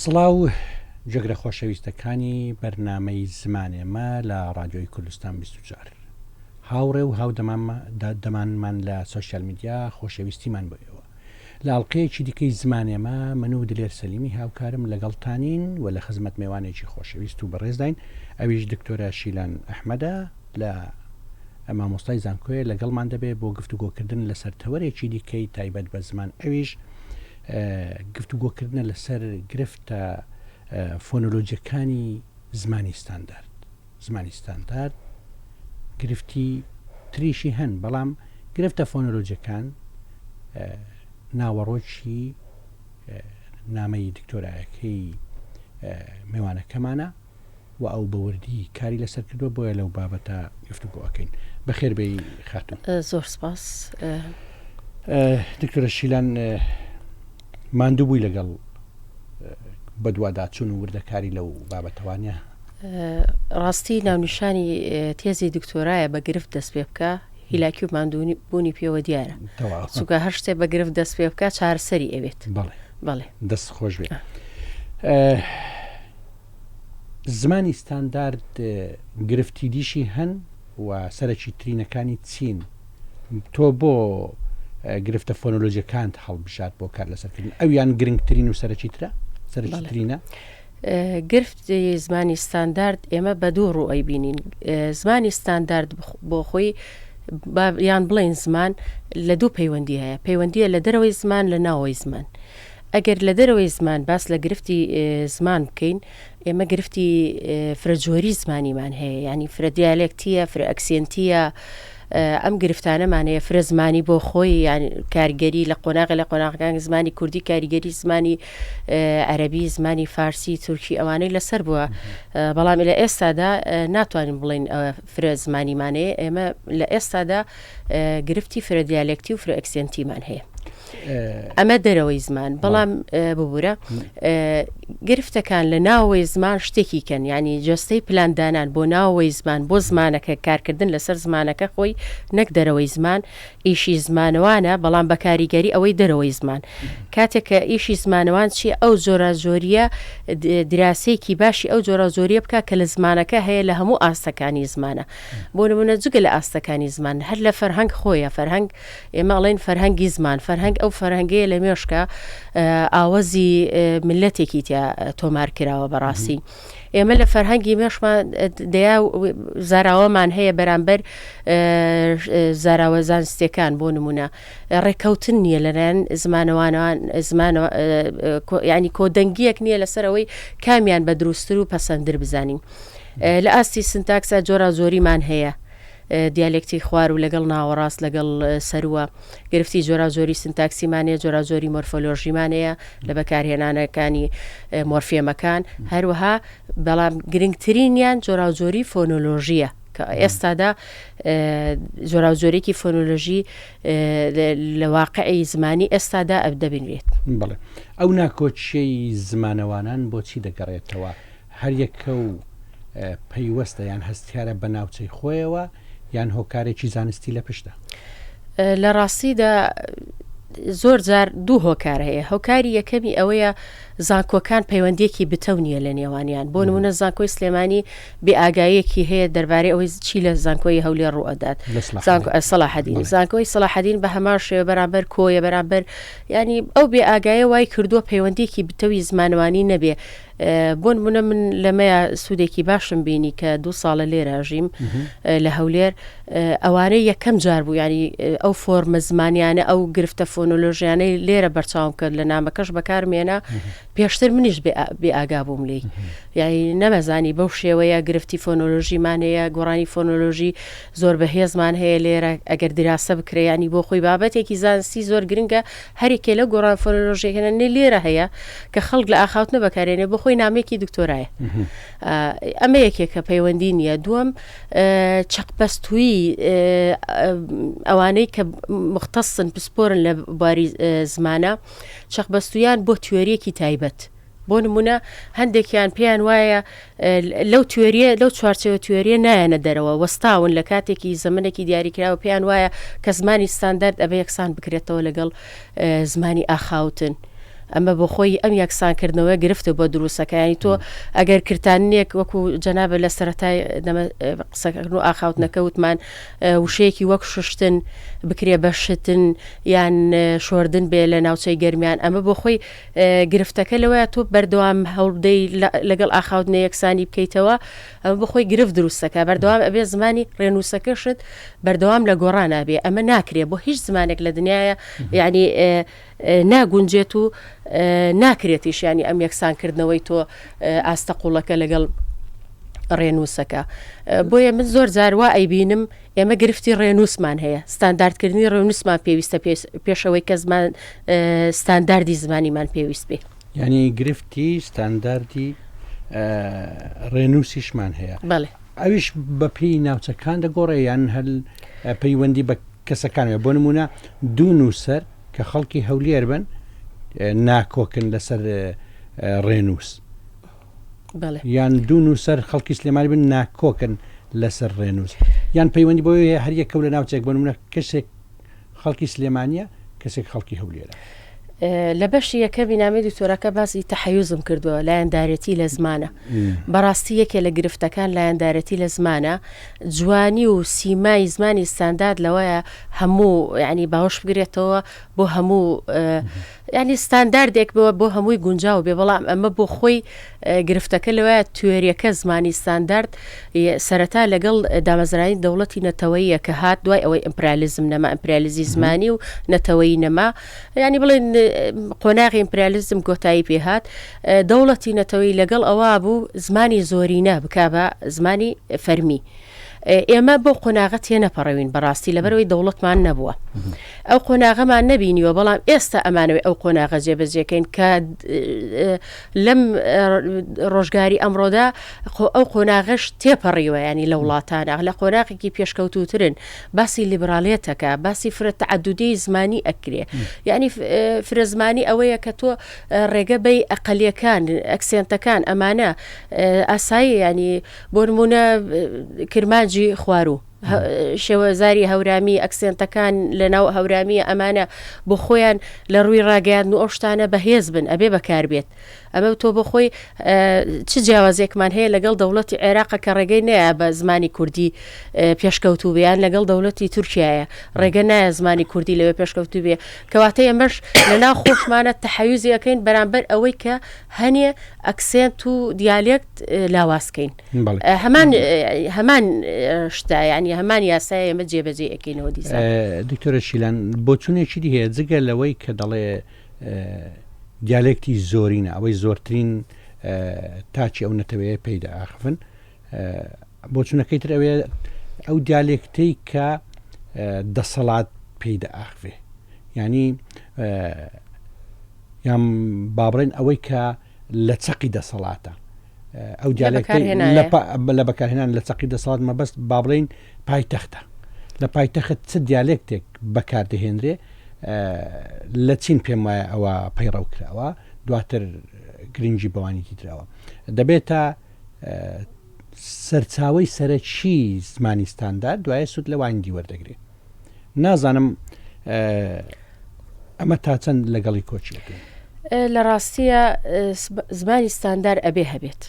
سڵاو جگرە خۆشەویستەکانی بەرنامەی زمانێمە لە ڕادیۆی کوردستان 24 هاوڕێ و هاودەمانمان لە سۆشیال میدیا خۆشەویستیمان بۆیەوە لە ئەڵلقەیەکی دیکەی زمانێمە من و دلێر سەلیمی هاوکارم لەگەڵتانین و لە خزمەت میوانێکی خۆشەویست و بەڕێزداین ئەویش دکتۆرە شیلان ئەحمەدە لە مامۆستای زانکۆیە لەگەڵمان دەبێت بۆ گفتوگۆکردن لەسەر تەوەرێکی دیکەی تایبەت بە زمان ئەویش گفتوگۆکردنە لەسەر گرفتە فۆنۆلۆجیەکانی زمانی ستاندارد گرفتی تریشی هەن بەڵام گرفتە فۆنۆلۆجیەکان ناوەڕۆکی نامەی دکتۆرایەکەی میوانەکەمانە و ئەو بەوردی کاری لەسەر کردووە بۆیە لەو بابەتە گفتوگۆەکەین بەخێربەی خاتون. زۆر سپاس دکتۆرە شیلان، ماندوو بووی لەگەڵ بەدواداچوون و وردەکاری لەو بابەتەوانە؟ ڕاستی ناونیشانی تێزی دکتۆرایە بە گرفت دەست پێ بکە هیلاکی و ماندوونی بوونی پێوە دیارە چونکە هەر شتێ بە گرفت دەست پێ بکە چارەسەری ئەوێت. بەڵێ دەست خۆش بێت. زمانی ستاندارد گرفتی دیشی هەن و سەرەکی ترینەکانی چین تۆ بۆ گرفتە فۆنۆلۆجیەکانت هەڵبژات بۆ کار لەسەرکردن ئەویان گرنگترین و سەرەکی ترینە؟ گرفتی زمانی ستاندارد ئێمە بە دوو ڕوو ئەیبینین. زمانی ستاندارد بۆ خۆی یان بڵێن زمان لە دوو پەیوەندی هەیە، پەیوەندیە لە دەرەوەی زمان لە ناوەوەی زمان. ئەگەر لە دەرەوەی زمان باس لە گرفتی زمان بکەین، ئێمە گرفتی فرەجۆری زمانیمان هەیە، ینی فرە دیالێکتیە، فرە ئەکسێنتیە، ئەم گرفتانەمانەیە فرە زمانی بۆ خۆی، یان کاریگەری لە قۆناغەکان زمانی کوردی، کاریگەری زمانی عەرەبی، زمانی فارسی، تورکی ئەوانەی لەسەر بووە. بەڵام لە ئێستادا ناتوانین بڵین فرە زمانیمانەیە، ئێمە لە ئێستادا گرفتی فرە دیالێکتی و فرە ئەکسێنتیمان هەیە. ئەمە دەرەوەی زمان. بەڵام ببوورە گرفتەکان لە ناوەوەی زمان شتێکی کەن، ینی جەستەی پلاندانان بۆ ناوەوەی زمان بۆ زمانەکە کارکردن لەسەر زمانەکە خۆی نەک دەرەوەی زمان ئیشی زمانەوانە، بەڵام بە کاریگەری ئەوەی دەرەوەی زمان. کاتێککە ئیشی زمانەوان چیە؟ ئەو جۆرە زۆریە دراسەیەکی باشی ئەو جۆرە زۆریە بکە کە لە زمانەکە هەیە لە هەموو ئاستەکانی زمانە. بۆ نمونە جگە لە ئاستەکانی زمان هەر لە فەرهەنگ خۆیە، فەرهەنگ ئێمە ئەڵێن فەرهەنگی زمان، فەرهەنگ ئەو فەرهەنگەیە لە مێشکە ئاوەزی ملەتێکی تیا تۆمار کراوە. بەڕاستی ئێمە لە فەرهەنگی مێشمان دەیا زاراوەمان هەیە بەرامبەر زاراوە زانستیەکان. بۆ نمونە ڕێکەوتن نییە لەلایەن زمانەوانان، ینی کۆدەنگیەک نییە لەسەرەوەی کامیان بە دروستتر و پەسەندتر بزانین. لە ئاستی سنتاکسە جۆرا زۆریمان هەیە، دیالێکتی خوار و لەگەڵ ناوەڕاست لەگەڵ سەروە، گرفتی جۆرا زۆری سنتاکسیمانەیە، جۆرا زۆری مۆرفۆلۆژیمانەیە لە بەکارهێنانەکانی مۆرفێمەکان، هەروەها بەڵام گرنگترینیان جۆرا زۆری فۆنۆلۆژیە کە ئێستادا جۆرا زۆرێکی فۆنۆلۆژی لە واقعی زمانی ئێستادا دەبینرێت. بڵێ ئەو ناکۆچیەی زمانەوانان بۆچی دەگەڕێتەوە؟ هەر یەکە و پەیوەستە یان هەستیارە بە ناوچەی خۆیەوە یان هۆکارێکی زانستی لە پشتە؟ لە ڕاستیدا زۆر جار دوو هۆکار هەیە. هۆکاری یەکەمی ئەوەیە زانکۆکان پەیوەندیەکی بتەونیە لە نێوانیان. بۆ نمونە زانکۆی سلێمانی بێئاگاییەکی هەیە دەربارەی ئەوەی چی لە زانکۆی هەولێر ڕوئەدات. سەلاحەدین زانکۆی سەلاحەدین بە هەمان شێوە بەرامبەر کۆیە، بەرامبەر ینی ئەو بێئاگایە وای کردووە پەیوەندیەکی بتەوی زمانوانی نەبێ. بۆ نمونە من لەمەیە سوودێکی باشم بینی کە 2 ساڵە لێرە ژیم لە هەولێر، ئەوانەی یەکەم جار بوو، ینی ئەو فۆرمە زمانیانە ئەو گرفتە فۆنۆلۆژیانەی لێرە بەرچاوم کرد لە نامەکەش بەکارمێنە. پێشتر منیش بێئاگا بووم لێی، یعنی نەمەزانی بەو شێوەیە گرفتی فۆنۆلۆژیمانەیە، گۆڕانی فۆنۆلۆژی زۆر بەهێزمان هەیە لێرە. ئەگەر دراسە بکرێ ینی بۆ خۆی بابەتێکی زانستی زۆر گرنگە هەرێکێ لە گۆڕان فۆنۆلۆژیەکەنە لێرە هەیە کە خەڵک لە ئاخاوتنە بەکارێنێ بۆ خۆی نامێکی دکتۆرایە. ئەمە یەکێکە پەیوەندی نییە. دووەم چەقبەستووی ئەوانەی کە مختصن پسپۆرن لە بواری زمانە، چەقبەستویان بۆ تیۆریەکی تایبەت. بۆ نمونە هەندێکیان پێیان وایە لەو تیۆریە لەو چوارچەوە تیۆریە نایەنە دەرەوە، وەستاون لە کاتێکی زەمنێکی دیاریکراوە پێیان وایە کە زمانی ستاندارد ئەبێ یەکسان بکرێتەوە لەگەڵ زمانی ئاخاوتن. ئەمە بۆ خۆی ئەم یەکسانکردنەوە گرفتە بۆ دروستەکانی تۆ ئەگەر کردانێک وەکو جەنابە لە سەرەتای قسەکردن و ئاخاوتنەکە وتمان وشەیەکی وەک ششتن بکرێ بە شتن یان شۆردن بێ لە ناوچەی گەرمیان ئەمە بۆ خۆی گرفتەکە لەوەیە تۆ بەردەوام هەوڵدەی لەگەڵ ئاخاوتنە یەکسانی بکەیتەوە ئەمە بۆ خۆی گرفت دروستەکە بەردەوام ئەبێ زمانی ڕێنووسەکەشت بەردەوام لە گۆڕان نابێ ئەمە ناکرێ بۆ هیچ زمانێک لە دنیاە یعنی ناگونجێت و ناکرێتیشیانی ئەم یەکسانکردنەوەی تۆ ئاستەقوڵەکە لەگەڵ ڕێنووسەکە بۆیە من زۆر جاروا ئەیبینم ئێمە گرفتی ڕێنووسمان هەیە ستانداردکردنی ڕێنووسمان پێویستە پێشەوەی کە زمان ستانداردی زمانیمان پێویست بێ ینی گرفتی ستانداردی ڕێنووسیشمان هەیە بەڵێ ئەویش بە پێی ناوچەکان دەگۆڕێ یان هەل پەیوەندی بە کەسەکانەوە بۆ نمونە دوو نووسەر کە خەڵکی هەولێر بن ناکۆکن لەسەر ڕێنووس یان دوو نووسەر خەڵکی سلێمانی بن ناکۆکن لەسەر ڕێنووس یان پەیوەندی بۆیە هەریەکە لە ناوچێک بۆ نمونە کەسێک خەڵکی سلێمانیە کەسێک خەڵکی هەولێرە لە بەشی یەکەمی نامەی دکتۆرەکە باسی تەحەیوزم کردووە لایەندارەتی لە زمانە بەڕاستی یەکێ لە گرفتەکان لایەندارەتی لە زمانە جوانی و سیمای زمانی ستاندارد لەوەیە هەموو ینی باوەش بگرێتەوە بۆ هەموو ینی ستانداردێک بۆ هەمووی گونجاو بێ بەڵام ئەمە بۆ خۆی گرفتەکە لەوەیە توێریەکە زمانی ستاندارد سەرەتا لەگەڵ دامەزرانی دەوڵەتی نەتەوەییە کە هات دوای ئەوەی ئیمپریالیزم نەما ئیمپریالیزی زمانی و نەتەوەیی نەما ینی بڵێن قۆناغی ئیمپریالیزم کۆتایی پێهات دەوڵەتی نەتەوەیی لەگەڵ ئەوە بوو زمانی زۆرینە بکا بە زمانی فەرمی ئێمە بۆ قۆناغە تێنەپەڕەوین بەڕاستی لەبەرەوەی دەوڵەتمان نەبووە ئەو قۆناغەمان نەبینیوە بەڵام ئێستا ئەمانەوەی ئەو قۆناغە جێبەجێکەین کە لەم ڕۆژگاری ئەمڕۆدا ئەو قۆناغەش تێپەڕیوە ینی لە وڵاتانە لە قۆناغێکی پێشکەوتوترن باسی لیبرالیەتەکە باسی فرە تەعەدودی زمانی ئەکرێ یعنی فرە زمانی ئەوەیە کە تۆ ڕێگە بەی ئەقەلیەکان ئەکسێنتەکان ئەمانە ئاسایی ینی بۆ نمونە کرمانجی خوارو شێوەزاری هەورامی ئەکسێنتەکان لە ناو هەورامیە ئەمانە بۆ خۆیان لە ڕووی ڕاگەاندن و ئەو شتانە بەهێز بن ئەبێ بەکاربێت ئەمە تۆ بۆ خۆی چ جیاوازێکمان هەیە لەگەڵ دەوڵەتی عێراق کە ڕێگەی نایە بە زمانی کوردی پێشکەوتوو بیان لەگەڵ دەوڵەتی تورکایە ڕێگە نایە زمانی کوردی لەوێ پێشکەوتوو بێ کەواتە ئەمەش لە ناو خۆشمانە تەحەیوزی ئەەکەین بەرامبەر ئەوەی کە هەنێ ئەکسێنت و دیالێکت لاوازکەین هەمان شتە ینی هەمان یاسای ئێمە جێبەجێ ئەەکەینەوە دیسا دکتۆرە شیلان بۆچونێکی دی هەیە جگە لەوەی کە دەڵێ دیالێکتی زۆرینە ئەوەی زۆرترین تاچی ئەو نەتەوەیە پێیدا ئاخفن بۆچونەکەی تر ئەوێ ئەو دیالێکتەی کە دەسەڵات پێیدا ئاخفێ ینی یان بابڕێن ئەوەی کە لە چەقی دەسەڵاتە ئەو دیالێکتی لە بەکارهێنان لە چەقی دەسەڵات مەبەست بابڕین پایتەختە لە پایتەخت چ دیالێکتێک بەکاردەهێنرێ لە چین پێم وایە ئەوە پەیڕەو کراوە دواتر گرنگی بەوانیتی تراوە دەبێتە سەرچاوی سەرەکی زمانی ستاندارد دوایە سوود لە وایندی وەردەگرێت نازانم ئەمە تا چەند لەگەڵی کۆچیەکە لە ڕاستیە زمانی ستاندار ئەبێ هەبێت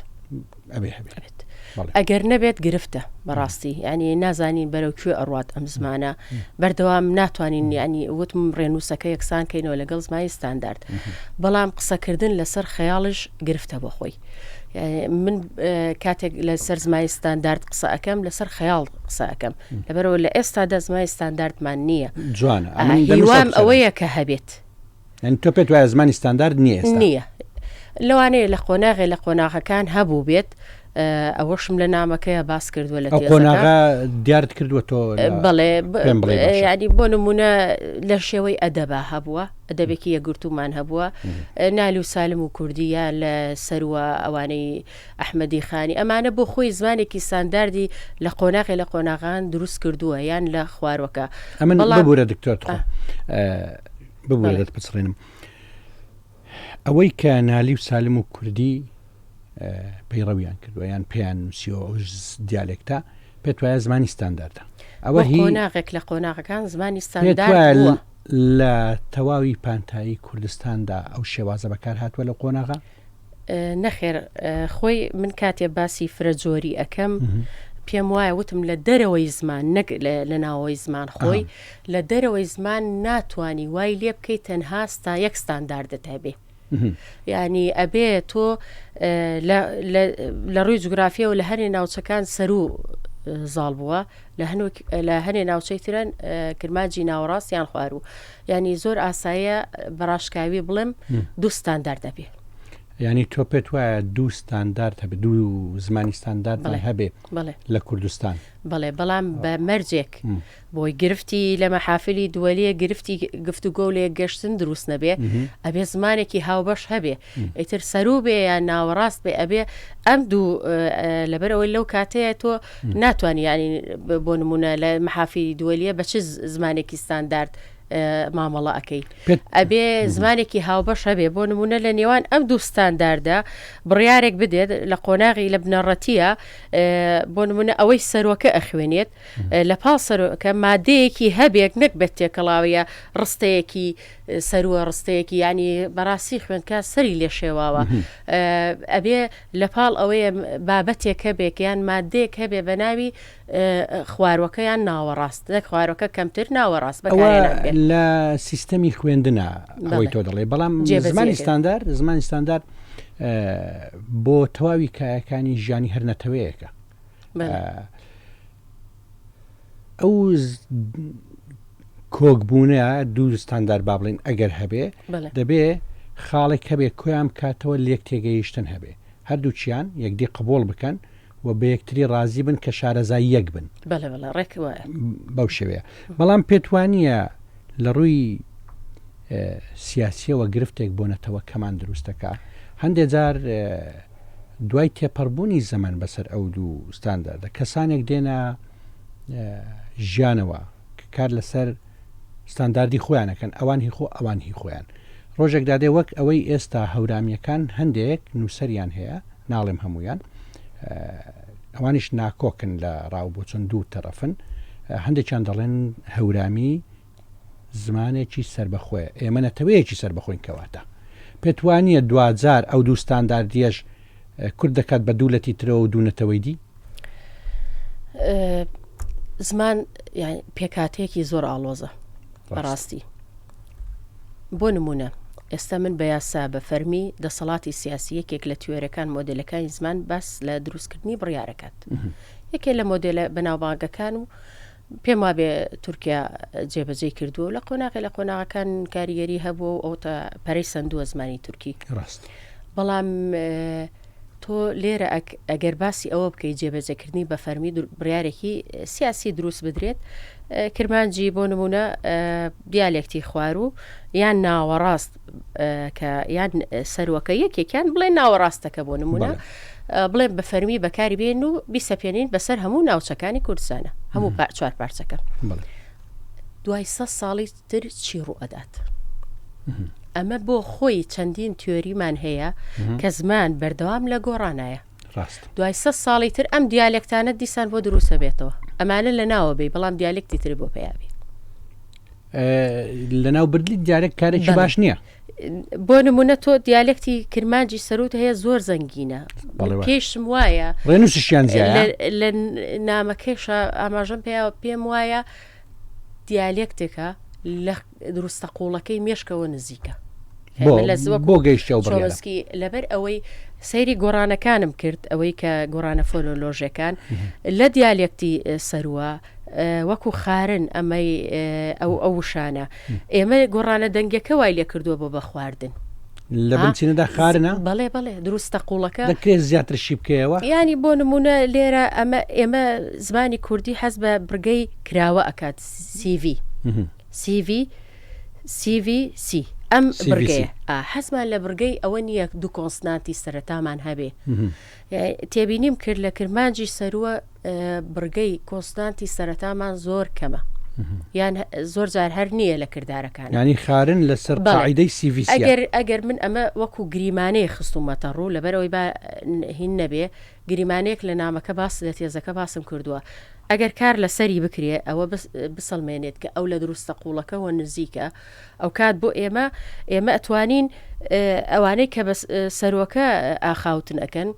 ئەگەر نەبێت گرفتە بەڕاستی ینی نازانین بەرەوکوێ ئەڕات ئەم زمانە بەردەوام ناتوانین ینی وتم ڕێنووسەکە یەکسان کەینەوە لەگەڵ زمانی ستاندارد بەڵام قسەکردن لەسەر خەیاڵش گرفتە بۆ خۆی من کاتێک لەسەر زمانی ستاندارد قسە ئەەکەم لەسەر خەیاڵ قسە ئەەکەم لەبەرەوە لە ئێستادا زمانی ستانداردمان نییە جوانە هیوام ئەوەیە کە هەبێت تۆ پێت وایە زمانی ستاندارد نییە لەوانەیە لە قۆناغی لە قۆناغەکان هەبوو بێت ئەوەشم لە نامەکەیە باس کردووە لە قۆناغا دیارت کردووە تۆ بەڵێ ینی بۆ نمونە لە شێوەی ئەدەبا هەبووە ئەدەبێکی یەگرتومان هەبووە نالی و سالم و کوردیە لە سەروە ئەوانەی ئەحمەدی خانی ئەمانە بۆ خۆی زمانێکی سانداردی لە قۆناغی لە قۆناغان دروست کردووە یان لە خواروەکە ئەمن ببوورە دکتۆر ببوورێت بچڕێنم ئەوەی کە نالی و سالم و کوردی پەیڕەویان کردووە یان پێیان نووسیەوە ئەو دیالێکتە پێت وایە زمانی ستانداردە ئەوە قۆناغێک لە قۆناغەکان زمانی ستاندارد لە تەواوی پانتایی کوردستاندا ئەو شێوازە بەکار هاتووە لە قۆناغا؟ نەخێر خۆی من کاتێ باسی فرەجۆری ئەەکەم پێم وایە وتم لە دەرەوەی زمان نەک لە ناوەوەی زمان خۆی لە دەرەوەی زمان ناتوانی وای لێ بکەیت تەنها تا یەک ستانداردت هەبێ. یعنی ئەبێ تۆ لە ڕووی جوگرافیە و لە هەرێ ناوچەکان سەرو زاڵ بووە لە هەنێ ناوچەی ترن کرماجی ناوەڕاستیان خوارو ینی زۆر ئاساییە بەڕاشکاوی بڵێم دوو ستاندارد دەبێ. ینی تۆ پێت وایە دوو ستاندارد هەبێ دوو زمانی ستاندارد هەبێ لە کوردستان؟ بەڵێ بەڵام بە مەرجێک بۆی گرفتی لە مەحافلی دووەلیە گرفتی گفتوگۆ لێ گەشتن دروست نەبێ ئەبێ زمانێکی هاوبەش هەبێ ئیتر سەرو بێ یان ناوەڕاست بێ ئەبێ ئەم دوو لەبەرەوەی لەو کاتەیە تۆ ناتوانانی ینی بۆ نمونە لە مەحافی دووەلیە بە چ زمانێکی ستاندارد مامەڵە ئەەکەی ئەبێ زمانێکی هاوبەش هەبێ بۆ نمونە لە نێوان ئەم دوو ستانداردا بڕیارێک بدێت لە قۆناغی لە بنەڕەتیە بۆ نمونە ئەوەی سەرۆکە ئەخوێنێت لە پاڵ سەرۆکە مادەیەکی هەبێک نەک بێت تێکەڵاویە ڕستەیەکی سەروە ڕستەیەکی ینی بەڕاستی خوێندکە سەری لێ شێواوە ئەبێ لە پاڵ ئەوەیە بابەتێک هەبێک یان مادەیەک هەبێ بە ناوی خواروەکەیان ناوەڕاست نەک خواروەکە کەمتر ناوەڕاست بەکارێنابێت لە سیستەمی خوێندنە ئەوەی تۆ دەڵێ بەڵام زمانی ستاندارد بۆ تەواوی کایەکانی ژیانی هەر نەتەوەیەکە. ئەو کۆکبوونە دوو ستاندارد با بڵێن ئەگەر هەبێ دەبێ خاڵێک هەبێ کۆیان کاتەوە لێک تێگەیشتن هەبێ هەردووچیان یەکدی قبول بکەن و بە یەکتری ڕازی بن کە شارەزای یەک بن بەو شێوەیە. بەڵام پێتوانیە لە ڕووی سیاسیەوە گرفتێک بۆ نەتەوە کەمان دروستەکە هەندێک جار دوای تێپەڕبوونی زەمان بەسەر ئەو دوو ستانداردە کەسانێک دێنە ژیانەوە کە کار لەسەر ستانداردی خۆیانەکەن ئەوان هی خۆ ئەوان هی خۆیان ڕۆژێک دادێ وەک ئەوەی ئێستا هەورامیەکان هەندێک نووسەریان هەیە ناڵێم هەمویان ئەوانش ناکۆکن لە ڕاوبۆچن دوو تەرەفن هەندێکیان دەڵێن هەورامی زمانێکی سربەخۆیە ئێمە نەتەوەیەکی سربەخۆین کەواتە پێتوانیە دوجار ئەو دوو ستانداردیەش کورد دەکات بە دوولەتی ترەوە و دوونەتەوەی دی زمان پێکاتەیەکی زۆر ئاڵۆزە بەڕاستی. بۆ نمونە ئێستا من بە یاسا بە فەرمی دەسەڵاتی سیاسی یەکێک لە تیۆرەکان مۆدلەکانی زمان باس لە دروستکردنی بڕیارەکات یەکێک لە مۆدلە بەناوبانگەکان و پێم وابێ تورکیا جێبەجێ کردووە لە قۆناغی لە قۆناغەکان کاریگەری هەبوو ئەو تا پەرەی سندووە زمانی تورکی بەڵام تۆ لێرە ئەگەر باسی ئەوە بکەی جێبەجێکردنی بە فەرمی بڕیارێکی سیاسی دروست بدرێت کرمانجی بۆ نمونە دیالێکتی خوارو یان ناوەڕاست کە یان سەرۆکە یەکێکیان بڵێ ناوەڕاستەکە بۆ نمونە بڵێ بە فەرمی بەکاری بێن و بیسەپێنین بەسەر هەموو ناوچەکانی کوردستانە هەموو چوار پارچەکە دوای 100 ساڵی تر چی ڕوو ئەدات. ئەمە بۆ خۆی چەندین تیۆریمان هەیە کە زمان بەردەوام لە گۆڕانایە دوای 100 ساڵی تر ئەم دیالێکتانە دیسان بۆ دروستە بێتەوە ئەمانە لە ناوە بێ بەڵام دیالێکتی تر بۆ پێیابێ لە ناو بردلی دیالێک کارێکی باش نییە. بۆ نمونە تۆ دیالێکتی کرمانجی سەروت هەیە زۆر زەنگینە پێشم وایە ڕێنووسشیان لە نامەکەشە ئاماژەم پێم وایە دیالێکتێکە لە دروستە قوڵەکەی مێشکەوە نزیکە بۆ گەیشتە لەبەر ئەوەی سەیری گۆڕانەکانم کرد ئەوەی کە گۆڕانە فۆلۆلۆژیەکان لە دیالێکتی سەروە وەکو خارن ئەمەی ئەو وشانە ئێمە گۆڕانە دەنگەکە وای لێ کردووە بۆ بە خواردن لە بنچینەدا خارنە بەڵێ دروستە قوڵەکە دەکرێت زیاتر شی بکەوە ینی بۆ نمونە لێرە ئێمە زمانی کوردی حەز بە برگەی کراوە ئەکات CV ئەم برگەیە حەزمان لە برگەی ئەوە نییە دوو کۆنسناتی سەرەتامان هەبێ تێبینیم کرد لە کرمانجی سەروە برگەی کۆنسناتی سەرەتامان زۆر کەمە یان زۆر جار هەر نییە لە کردارەکان ینی خارن لەسەر قاعدەی CV ئەگەر من ئەمە وەکو گریمانەیە خستومەتە ڕوو لەبەرەوەی هین نەبێ گریمانەیەک لە نامەکە باس لە تێزەکە باسم کردووە ئەگەر کار لەسەری بکرێ ئەوە بسەڵمێنێت کە ئەو لە دروستە قوڵەکەەوە نزیکە ئەو کات بۆ ئێمە ئەتوانین ئەوانەی کە بە سەرۆکە ئاخاوتن ئەەکەن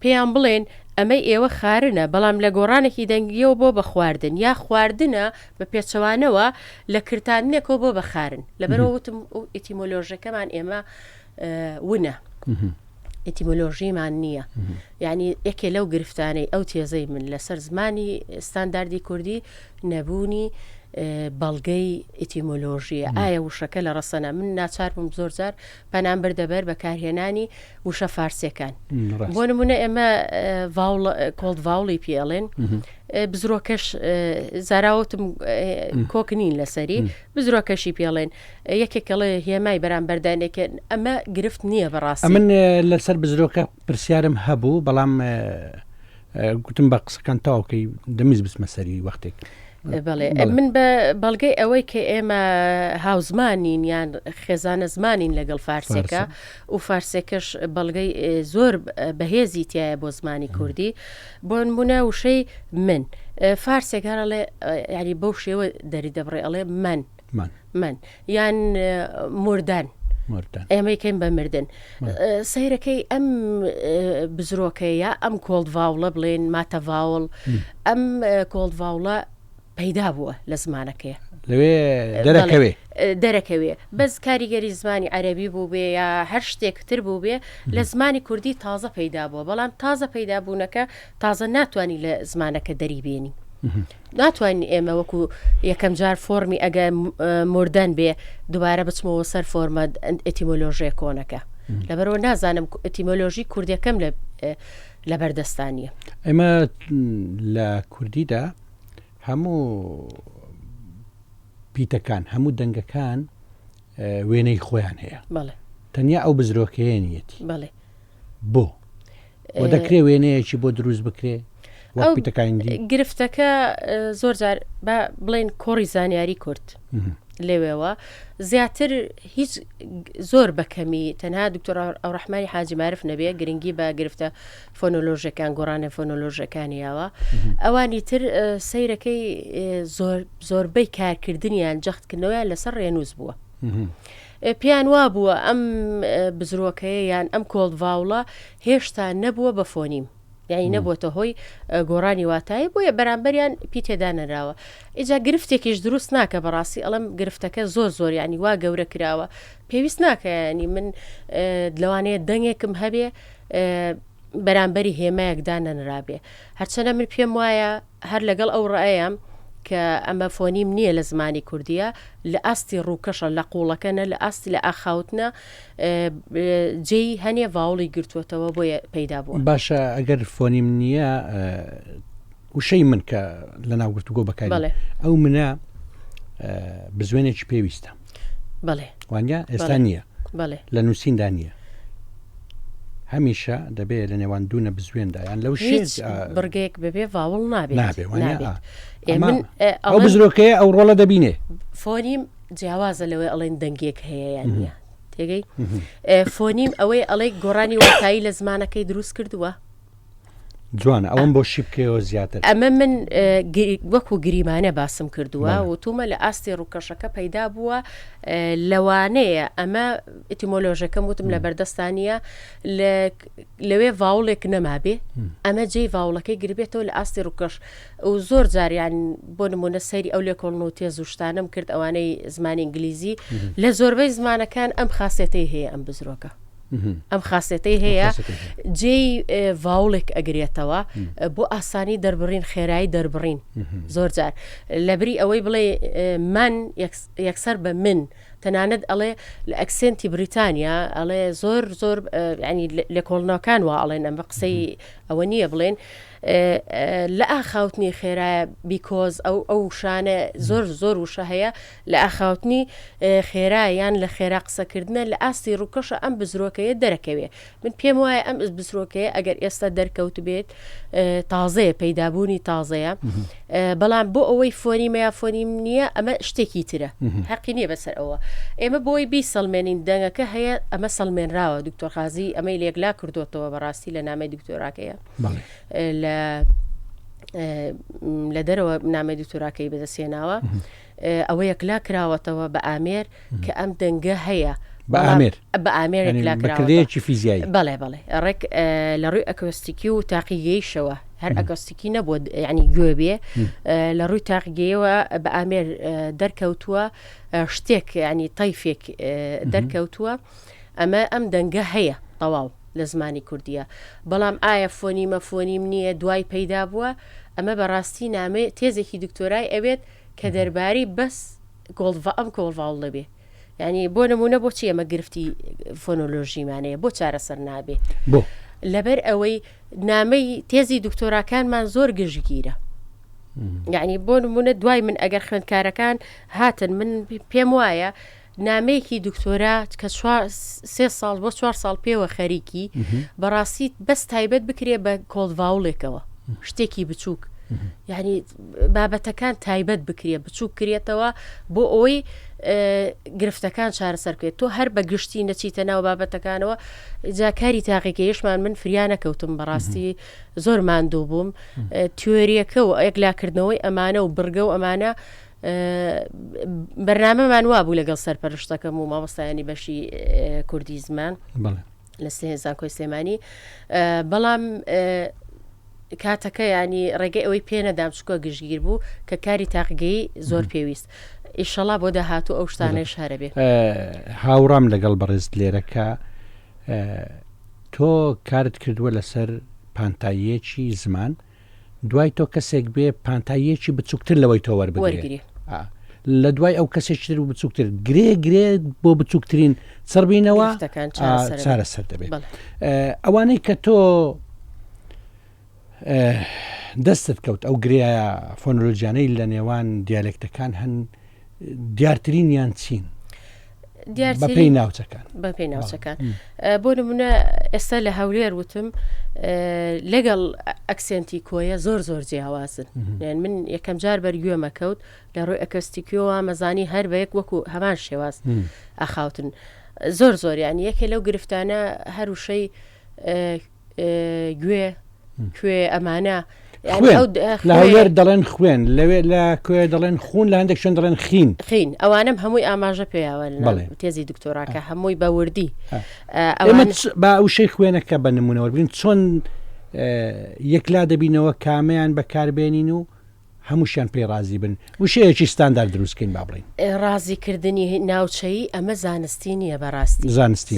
پێیان بڵێن ئەمەی ئێوە خارنە بەڵام لە گۆڕانێکی دەنگیەوە بۆ بە خواردن یا خواردنە بە پێچەوانەوە لە کرتانێکەوە بۆ بەخارن لەبەرەوەتم ئیتیمۆلۆژەکەمان ئێمە ونە ئیتیمۆلۆژیمان نییە یعنی یەکێ لەو گرفتانەی ئەو تێزەی من لەسەر زمانی ستانداردی کوردی نەبوونی بەڵگەی ئیتیمۆلۆژیە ئایا وشەکە لە ڕەسەنە من ناچار بووم زۆر جار پەنام بەردەبەر بەکارهێنانی وشە فارسیەکان بۆ نمونە ئێمە کۆڵد ڤاوڵی پێڵێن بزرۆکەش زاراوتم کۆکنین لەسەری بزرۆکەشی پێڵێن یەکێکەڵێ هێمای بەرامبەردانێکە ئەمە گرفت نییە بەڕاستی من لەسەر بزرۆکە پرسیارم هەبوو بەڵام گوتم بە قسەکان تاوکەی دەمیز بسمە سەری وەختێک بەڵێ من بە بەڵگەی ئەوەی کە ئێمە هاوزمانین یان خێزانە زمانین لەگەڵ فارسێکە و فارسێکەش بەڵگەی زۆر بەهێزی تایە بۆ زمانی کوردی بۆ نمونە وشەی من فارسێکارەڵێ ینی بەو شێوە دەری دەبڕێ ئەڵێ من یان مردان ئێمەکەین بە مردن سەیرەکەی ئەم بزرۆکەیە ئەم کۆڵد ڤاوڵە بڵێن ماتە ڤاوڵ ئەم کۆڵد ڤاوڵە پەیدا بووە لە زمانەکەی لەوێ دەرەکەوێ بەس کاریگەری زمانی عەرەبی بوو بێ یا هەر شتێکتر بوو بێ لە زمانی کوردی تازە پەیدا بووە بەڵام تازە پەیدا بوونەکە تازە ناتوانانی لە زمانەکە دەریبێنی ناتوانین ئێمە وەکو یەکەم جار فۆرمی ئەگە مردان بێ دووبارە بچمەوە سەر فۆرمە ئەتیمۆلۆژیە کۆنەکە لەبەرەوە نازانم ئەتیمۆلۆژی کوردیەکەم لە بەردەستانیە ئێمە لە کوردیدا هەموو پیتەکان هەموو دەنگەکان وێنەی خۆیان هەیە تەنیا ئەو بزرۆکەیە نیەتی بۆ دەکرێ وێنەیەکی بۆ دروست بکرێ گرفتەکە زۆر جار بڵێن کۆڕی زانیاری کورد لێوێەوە زیاتر هیچ زۆر بەکەمی تەنها دکتۆر ئەوڕەحمانی حاجی معرف نەبێ گرنگی بە گرفتە فۆنۆلۆژەکان گۆڕانە فۆنۆلۆژەکانیەوە ئەوانی تر سەیرەکەی زۆربەی کارکردنیان جەختکردنەوەیان لەسەر ڕێنووس بووە پێیان وا بووە ئەم بزرۆکەیە یان ئەم کۆڵد ڤاوڵە هێشتا نەبووە بە فۆنیم یعنی نەبووەتە هۆی گۆڕانی واتایی بۆیە بەرامبەریان پی تێدا نەراوە ئیجا گرفتێکیش دروست ناکە بەڕاستی ئەڵم گرفتەکە زۆر ینی وا گەورە کراوە پێویست ناکە ینی من لەوانەیە دەنگێکم هەبێ بەرامبەری هێمایەکدا نەنرابێ هەرچەنە من پێم وایە هەر لەگەڵ ئەو ڕایەم کە ئەمە فۆنیم نییە لە زمانی کوردیە لە ئاستی ڕووکەشە لە قوڵەکەنە لە ئاستی لە ئاخاوتنە جێی هەنێ ڤاوڵی گرتووەتەوە بۆیە پەیدا بووە باشە ئەگەر فۆنیم نییە وشەی من کە لە ناوگرتوگۆ بەکاری ئەو منە بزوێنێکی پێویستە وانیا ئێستا نییە لە نووسیندا نییە هەمیشە دەبێت لە نێوان دوونە بزوێندایان لەو بڕگەیەک ببێ ڤاوڵ نابێت ئەو بزرۆکەیە ئەو ڕۆڵە دەبینێ فۆنیم جیاوازە لەوەی ئەڵێن دەنگێک هەیە یان نیە تێگەی فۆنیم ئەوەی ئەڵێ گۆڕانی واتایی لە زمانەکەی دروست کردووە جوانە ئەوم بۆ شیبکەوە زیاتر ئەمە من وەکو گریمانە باسم کردووە وتومە لە ئاستی ڕووکەشەکە پەیدا بووە لەوانەیە ئەمە ئتیمۆلۆژەکەم وتم لە بەردەستانیە لەوێ ڤاوڵێک نەمابێ ئەمە جێی ڤاوڵەکەی گربێتەوە لە ئاستی ڕووکەش و زۆر جاریان بۆ نمونە سەیری ئەو لێ کۆڵن و تێز وشتانم کرد ئەوانەی زمانی ئینگلیزی لە زۆربەی زمانەکان ئەم خاصێتەی هەیە ئەم بزرۆکە ئەم خاصێتەی هەیە جێی ڤاوڵێک ئەگرێتەوە بۆ ئاسانی دەربڕین خێرایی دەربڕین زۆر جار لەبری ئەوەی بڵێ من یەکسەر بە من تەنانەت ئەڵێ لە ئەکسنتی بریتانیا ئەڵێ زۆر ینی لە کۆڵنەکان وا ئەڵێن ئەمە قسەی ئەوە نییە بڵێن لە ئاخاوتنی خێرایە بیکۆز ئەو شانە زۆر وشە هەیە لە ئاخاوتنی خێرایان لە خێرا قسەکردنە لە ئاستی ڕووکەشە ئەم بزرۆکەیە دەرەکەوێ من پێم وایە ئەم بزرۆکەیە ئەگەر ئێستا دەرکەوت بێت تازەیە پەیدابوونی تازەیە بەڵام بۆ ئەوەی فۆنیمە یا فۆنیم نییە ئەمە شتێکی ترە حەقی نییە بەسەر ئەوە ئێمە بۆی بی سەڵمێنین دەنگەکە هەیە ئەمە سەڵمێنراوە دکتۆر خازی ئەمەی لێکلا کردوتەوە بەڕاستی لە نامەی دکتۆراکەیە لە دەرەوە نامەی دکتۆراکەی بەدەستێناوە ئەوە یەکلا کراوەتەوە بە ئامێر کە ئەم دەنگە هەیە بە ئامێرێکی فیزیایی بەڵێ ڕێک لە ڕووی ئەکۆستیکی و تاقیگەیشەوە هەر ئەگۆستیکی نەبووە ینی گوێ بێ لە ڕووی تاقیگەیەوە بە ئامێر دەرکەوتووە شتێک ینی تایفێک دەرکەوتووە ئەمە ئەم دەنگە هەیە تەواو لە زمانی کوردیە بەڵام ئایا فۆنیمە فۆنیم نییە دوای پەیدا بووە ئەمە بەڕاستی نامێ تێزێکی دکتۆرای ئەوێت کە دەرباری بەس ئەم کۆڵڤاڵ لەبێ ینی بۆ نمونە بۆچی ئەمە گرفتی فۆنۆلۆژیمانەیە بۆ چارەسەر نابێ بۆ لەبەر ئەوەی نامەی تێزی دکتۆراکانمان زۆر گژگیرە یعنی بۆ نمونە دوای من ئەگەر خوێندکارەکان هاتن من پێم وایە نامەیەکی دکتۆرا کە 3 ساڵ بۆ 4 ساڵ پێوە خەریکی بەڕاستی بەس تایبەت بکرێ بە کۆڵڤاوڵێکەوە شتێکی بچووک یعنی بابەتەکان تایبەت بکرێ بچووک کرێتەوە بۆ ئەوەی گرفتەکان چارەسەر کرێت تۆ هەر بە گشتی نەچیتە ناو بابەتەکانەوە جاکاری تاقیکەیشمان من فریانە کەوتم بەڕاستی زۆر ماندوو بووم تیۆریەکە و ئەکلاکردنەوەی ئەمانە و بڕگە و ئەمانە بەرنامەمان وا بوو لەگەڵ سەرپەرشتەکەم و مامۆستایانی بەشی کوردی زمان لە زانکۆی سلێمانی بەڵام کاتەکە ینی ڕێگەی ئەوەی پێنەدام چکۆ گشتگیر بوو کە کاری تاقیگەی زۆر پێویست ئیشەڵا بۆ داهاتوو ئەو شتانەی شارە بێ هاوڕام لەگەڵ بەڕێز لێرەکە تۆ کارت کردووە لەسەر پانتاییەکی زمان دوای تۆ کەسێک بێ پانتاییەکی بچووکتر لەوەی تۆ وەربگری لە دوای ئەو کەسێکتر و بچووکتر گرێ بۆ بچووکترین سەربینەوە چارەسەر دەبێت ئەوانەی کە تۆ دەستت کەوت ئەو گرەیە فۆنۆلۆژیانەی لە نێوان دیالێکتەکان هەن دیارترینیان چین بەپێی ناوچەکان بەپێی ناوچەکان بۆ نمونە ئێستا لە هەولێر وتم لەگەڵ ئەکسنتی کۆیە زۆر جیاوازن من یەکەم جار بەرگوێمە کەوت لە ڕووی ئەکەستیکیەوە مەزانی هەر بە یەک وەکو هەمان شێواز ئاخاوتن زۆر یانی یەکێ لەو گرفتانە هەروشەی گوێ کوێ ئەمانە لە هەولێر دەڵێن خوێن لەوێ لە کوێ دەڵێن خون لە هەندێک شوێن دەڵێن خین ئەوانم هەمووی ئاماژە پێیاوە تێزی دکتۆراکە هەمووی بەوردی با ئەوشەی خوێنەکە بە نمونەوە ببین چۆن یەکلا دەبینەوە کامیان بەکاربێنین و هەمووشیان پێی رازی بن وشەیەکی ستاندار دروستکەین با بڵین رازیکردنی ناوچەی ئەمە زانستی نییە بەڕاستی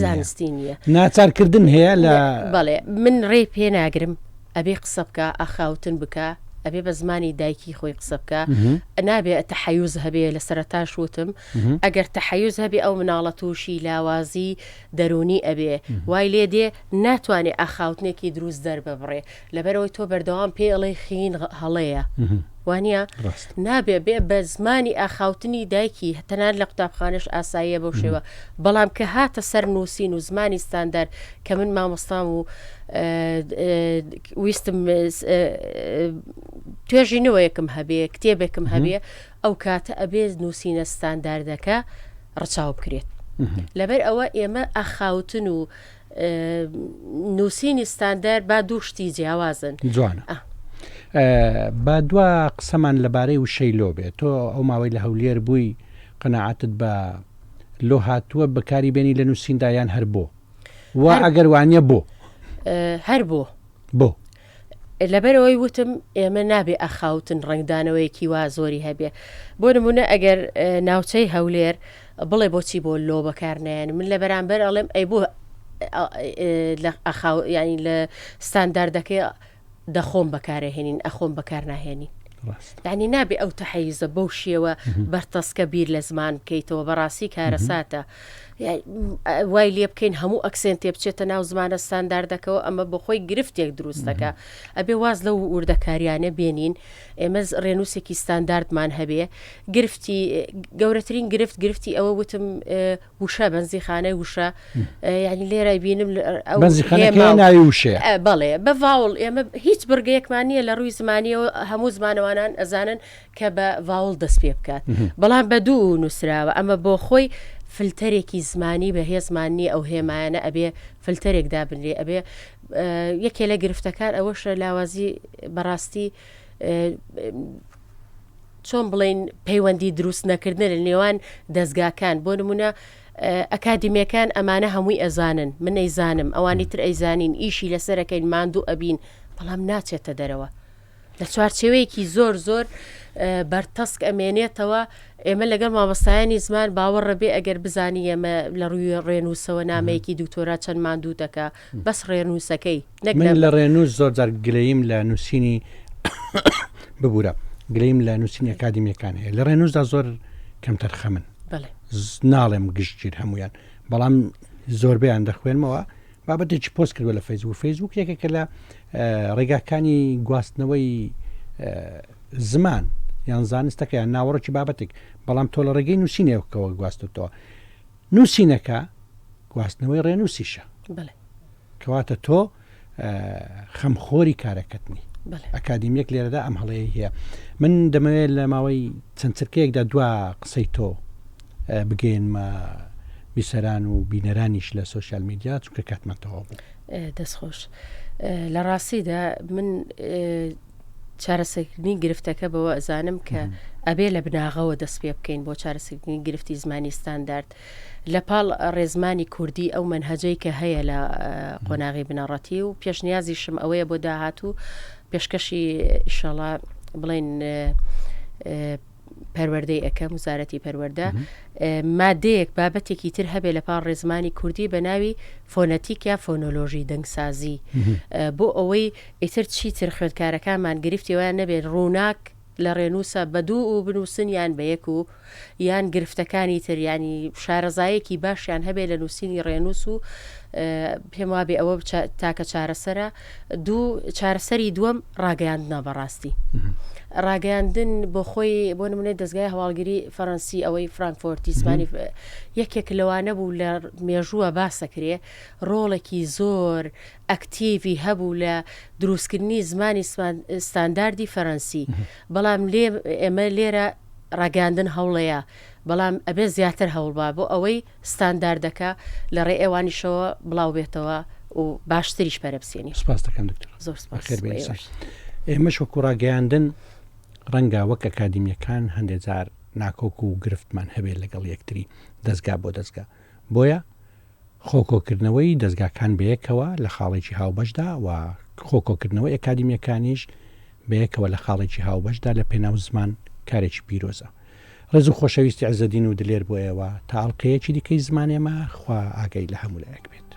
زانستی نییە ناچارکردن هەیە لە بەڵێ من ڕێ پێ ناگرم ئەبێ قسە بکە ئاخاوتن بکە ئەبێ بە زمانی دایکی خۆی قسە بکە نابێ تەحەیوز هەبێ لە سەرەتاش وتم ئەگەر تەحەیوز هەبێ ئەو مناڵە تووشی لاوازی دەرونی ئەبێ وای لێ دێ ناتوانێت ئاخاوتنێکی دروست دەرببڕێ لەبەرەوەی تۆ بەردەوام پێ ئەڵێ خین هەڵەیە وانە نابێ بێ بە زمانی ئاخاوتنی دایکی تەنان لە قوتابخانەش ئاساییە بەو شێوە بەڵام کە هاتە سەر نووسین و زمانی ستاندار کە من مامۆستام و ویستم توێژینەوە یەکم هەبێ کتێبێکم هەبێ ئەو کاتە ئەبێ نووسینە ستانداردەکە ڕچاو بکرێت لەبەر ئەوە ئێمە ئاخاوتن و نووسینی ستاندار با دووشتی جیاوازن جوانە با دوا قسەمان لەبارەی وشەی لۆ بێت تۆ ئەو ماوەی لە هەولێر بووی قەناعەتت بە لۆ هاتووە بەکاری بێنی لە نووسیندایان هەر بۆ وا ئەگەر وانە بۆ هەر بۆ لەبەرەوەی وتم ئێمە نابێ ئەخاوتن ڕنگدانەوەیەکی وا زۆری هەبێ بۆ نمونە ئەگەر ناوچەی هەولێر بڵێ بۆچی بۆ لۆ بەکارنیان من لە بەرامبەر ئەڵێم ئەی بۆ ینی لە ستانداردەکەی دەخۆم بەکارهێنین ئەخۆم بەکار ناهێنین یعنی نابێ ئەو تەحەیزە بەو شێوە بەرتەسکە بیر لە زمان بکەیتەوە بەڕاستی کارەساتە وای لێ بکەین هەموو ئەکسنت تێ بچێتە ناو زمانە ستانداردەکەەوە ئەمە بۆ خۆی گرفتێک دروستەکە ئەبێ واز لەو وردەکاریانە بێنین ئێمە ڕێنووسێکی ستانداردمان هەبێ گرفتی گەورەترین گرفتی ئەوە وتم وشە بەنزیخانەی وشە ینی لێرە بینم ناوی وشێ بەڵێ بە ڤاوڵ ئێمە هیچ بڕگەیەکمان نییە لە ڕووی زمانیەوە هەموو زمانەوانان ئەزانن کە بە ڤاوڵ دەست پێ بکات بەڵام بە دوو نووسراوە ئەمە بۆ خۆی فلتەرێکی زمانی بە هێزمانی ئەو هێمایانە ئەبێ فلتەرێک دابنرێ ئەبێ یەکێ لە گرفتەکان ئەوەشە لاوازی بەڕاستی چۆن بڵین پەیوەندی دروست نەکردن لە نێوان دەستگاکان بۆ نمونە ئەکادیمیەکان ئەمانە هەمووی ئەزانن من ئەیزانم ئەوانی تر ئەیزانین ئیشی لەسەرەکەین ماندوو ئەبین بەڵام ناچێتە دەرەوە لە چوارچێوەیەکی زۆر بەرتەسک ئەمێنێتەوە ئێمە لەگەڵ مامۆستایانی زمان باوەڕەبێ ئەگەر بزانی ئێمە لە ڕووی ڕێنووسەوە نامەیەکی دوکتۆرا چەند ماندوو دەکا بەس ڕێنووسەکەی من لە ڕێنووس زۆر جار گلەیم لە نووسینی ببوورە گلەیم لە نووسینی ئەکادیمیەکان هەیە لە ڕێنووسدا زۆر کەمتەر خەمن ناڵێم گشتگیر هەمویان بەڵام زۆربیان دەخوێنمەوە بابەتێکی پۆست کردوە لە فەیسبوک یەکێکە لە ڕێگاکانی گواستنەوەی زمان یان زانستەکە یان ناوەڕێکی بابەتێک بەڵام تۆ لە ڕێگەی نووسینێکەوە گواستوتەوە نووسینەکە گواستنەوەی ڕێنووسیشە کەواتە تۆ خەمخۆری کارەکەتنی ئەکادیمیەک لێرەدا ئەم هەڵەیە هەیە من دەمەوێت لە ماوەی چەند چرکەیەکدا دوا قسەی تۆ بگەینمە بیسەران و بینەرانیش لە سوۆسیال میدیا چونکە کاتمانتەوە بوو دەستخۆش لە ڕاستیدا من چارەسەرکردنی گرفتەکە بەوە ئەزانم کە ئەبێ لە بناغەوە دەست پێ بکەین بۆ چارەسەرکردنی گرفتی زمانی ستاندارد لە پاڵ ڕێزمانی کوردی ئەو منهەجەی کە هەیە لە قۆناغی بنەڕەتی و پێشنیازیشم ئەوەیە بۆ داهاتوو پێشکەشی ئیشەڵا بڵێن پەروەردەی ئەەکەم وزارەتی پەروەردە مادەیەک بابەتێکی تر هەبێ لە پاڵ ڕێزمانی کوردی بە ناوی فۆنەتیک یا فۆنۆلۆژی دەنگسازی بۆ ئەوەی ئیتر چیتر خوێندکارەکانمان گرفتیەوەیان نەبێت ڕووناک لە ڕێنووسە بە دوو و بنووسن یان بە یەک و یان گرفتەکانی تر ینی شارەزایەکی باشیان هەبێ لە نووسینی ڕێنووس و پێم وابێ ئەوە تاکە چارەسەرە چارەسەری دووەم ڕاگەیاندنە بەڕاستی ڕاگەاندن بۆ خۆی بۆ نمونەی دەستگای هەواڵگیری فەڕەنسی ئەوەی فرانکفۆرتی زمانی یەکێک لەوانە بوو لە مێژووە باسەکرێ ڕۆڵێکی زۆر ئەکتیڤی هەبوو لە دروستکردنی زمانی ستانداردی فەڕەنسی بەڵام ئێمە لێرە ڕاگەاندن هەوڵەیە بەڵام ئەبێ زیاتر هەوڵبا بۆ ئەوەی ستانداردەکە لە ڕێ ئێوانیشەوە بڵاو بێتەوە و باشتریش پەرەبسێنی سپاس دەکەم دکتۆر زۆر سپاس ئێمەش وەکو ڕاگەیاندن ڕەنگە وەک ئەکادیمیەکان هەندێک جار ناکۆک و گرفتمان هەبێت لەگەڵ یەکتری دەستگا بۆ دەستگا بۆیە خۆکۆکردنەوەی دەستگاکان بەیەکەوە لە خاڵێکی هاوبەشدا و خۆکۆکردنەوەی ئەکادیمیەکانیش بەیەکەوە لە خاڵێکی هاوبەشدا لە پێناو زمان کارێکی پیرۆزە ڕێز و خۆشەویستی عەزەدین و دلێر بۆ ئێوە تا ئەڵقەیەکی دیکەی زمانێمە خوا ئاگەی لە هەموو لایەک بێت.